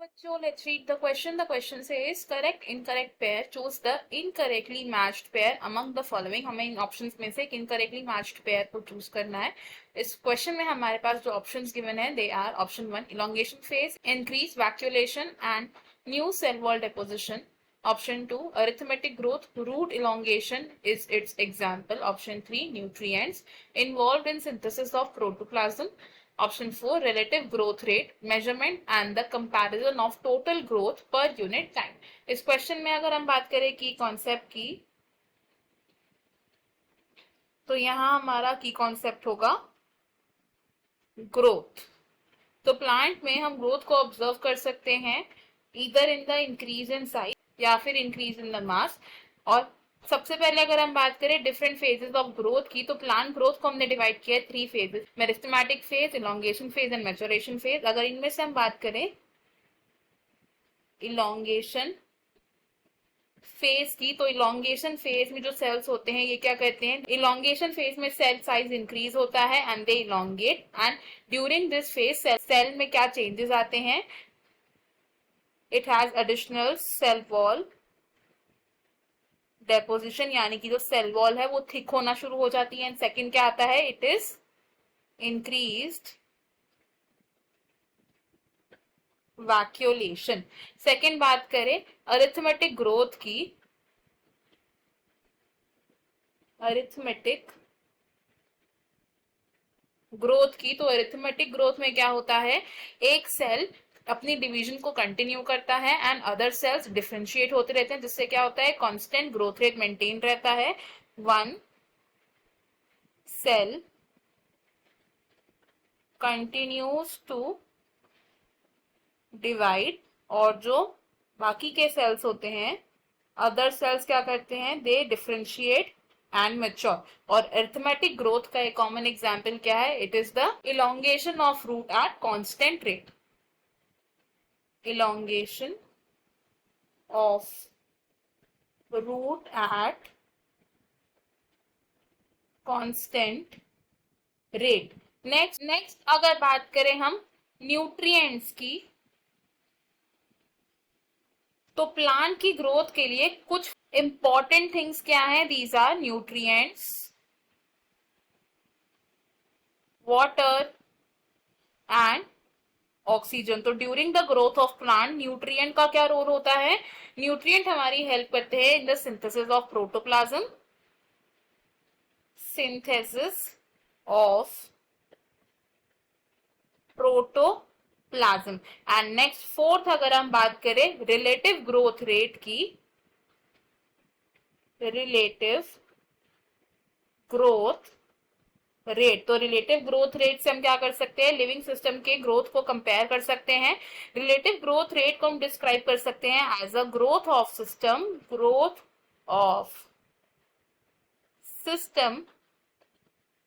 बच्चों, let's read the question. The question says correct incorrect pair. Choose the incorrectly matched pair among the following. हमें इन options में से incorrectly matched pair को choose करना है. इस क्वेश्चन में हमारे पास जो ऑप्शंस गिवन है, they are option 1 elongation phase, increase vacuolation and new cell wall deposition. Option 2 arithmetic growth, root elongation is its example. Option 3 nutrients involved in synthesis of protoplasm. Option 4 relative growth rate, measurement and the comparison of total growth per unit time. इस question में अगर हम बात करें की concept की, तो यहां हमारा की कॉन्सेप्ट होगा ग्रोथ. तो प्लांट में हम ग्रोथ को ऑब्जर्व कर सकते हैं इधर in the increase in size या फिर इंक्रीज इन द मास. और सबसे पहले अगर हम बात करें डिफरेंट फेजेस ऑफ ग्रोथ की, तो प्लांट ग्रोथ को हमने डिवाइड किया है 3 phases, meristematic phase, elongation phase and maturation phase. अगर इनमें से हम बात करें इलोंगेशन फेज की, तो इलोंगेशन फेज में जो सेल्स होते हैं ये क्या कहते हैं, इलोंगेशन फेज में सेल साइज इंक्रीज होता है and they elongate. And during this phase cell में क्या चेंजेस आते हैं, it has additional cell wall deposition, यानी कि जो सेल वॉल है वो थिक होना शुरू हो जाती है. एंड सेकंड क्या आता है, इट इज इंक्रीज्ड वैक्यूलेशन. सेकंड बात करें अरिथमेटिक ग्रोथ की, अरिथमेटिक ग्रोथ की, तो अरिथमेटिक ग्रोथ में क्या होता है, एक सेल अपनी डिवीजन को कंटिन्यू करता है एंड अदर सेल्स डिफरेंशिएट होते रहते हैं, जिससे क्या होता है, कांस्टेंट ग्रोथ रेट मेंटेन रहता है. One cell continues to divide, और जो बाकी के सेल्स होते हैं, अदर सेल्स क्या करते हैं, दे डिफरेंशिएट एंड मैच्योर. और अरिथमेटिक ग्रोथ का एक कॉमन एग्जांपल क्या है, it is the elongation of root at constant rate. elongation of root at constant rate. Next अगर बात करें हम न्यूट्रिएंट्स की, तो प्लांट की ग्रोथ के लिए कुछ इंपॉर्टेंट थिंग्स क्या है, these are nutrients, water and oxygen. तो during the growth of plant nutrient का क्या रोल होता है, न्यूट्रिएंट हमारी हेल्प करते हैं in the synthesis of protoplasm, synthesis of protoplasm. And next fourth अगर हम बात करें रिलेटिव ग्रोथ रेट की, रिलेटिव ग्रोथ रेट, तो रिलेटिव ग्रोथ रेट से हम क्या कर सकते हैं, लिविंग सिस्टम के ग्रोथ को कंपेयर कर सकते हैं. रिलेटिव ग्रोथ रेट को हम डिस्क्राइब कर सकते हैं as a growth of system, growth of system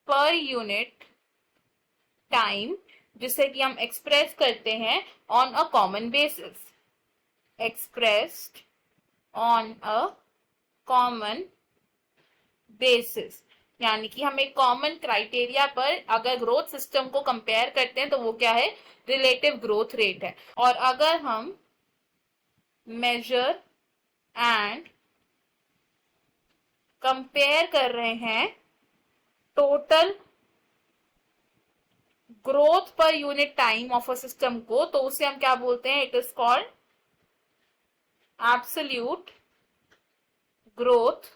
per unit time, जिसे कि हम एक्सप्रेस करते हैं on a common basis, expressed on a common basis. यानी कि हम एक कॉमन क्राइटेरिया पर अगर ग्रोथ सिस्टम को कंपेयर करते हैं तो वो क्या है, रिलेटिव ग्रोथ रेट है. और अगर हम मेजर एंड कंपेयर कर रहे हैं टोटल ग्रोथ पर unit time of a system को, तो उसे हम क्या बोलते हैं, it is called absolute growth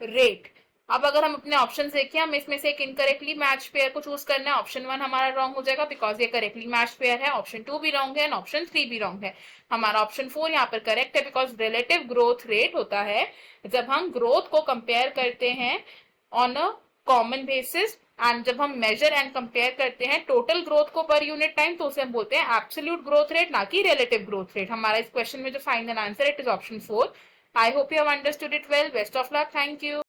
rate. अब अगर हम अपने ऑप्शन देखिए, हम इसमें से एक इनकरेक्टली मैच पेयर को चूज करना है. ऑप्शन 1 हमारा रॉन्ग हो जाएगा बिकॉज ये करेक्टली मैच पेयर है. ऑप्शन 2 भी रॉन्ग है एंड ऑप्शन 3 भी रॉन्ग है. हमारा ऑप्शन 4 यहाँ पर करेक्ट है बिकॉज रिलेटिव ग्रोथ रेट होता है जब हम ग्रोथ को कंपेयर करते हैं on a common basis, and जब हम मेजर एंड कंपेयर करते हैं टोटल ग्रोथ को पर यूनिट टाइम, तो उसे हम बोलते हैं एब्सोल्यूट ग्रोथ रेट, ना कि रिलेटिव ग्रोथ रेट. हमारा इस क्वेश्चन में जो final answer it is option 4. I hope you have understood it well. Best of luck. Thank you.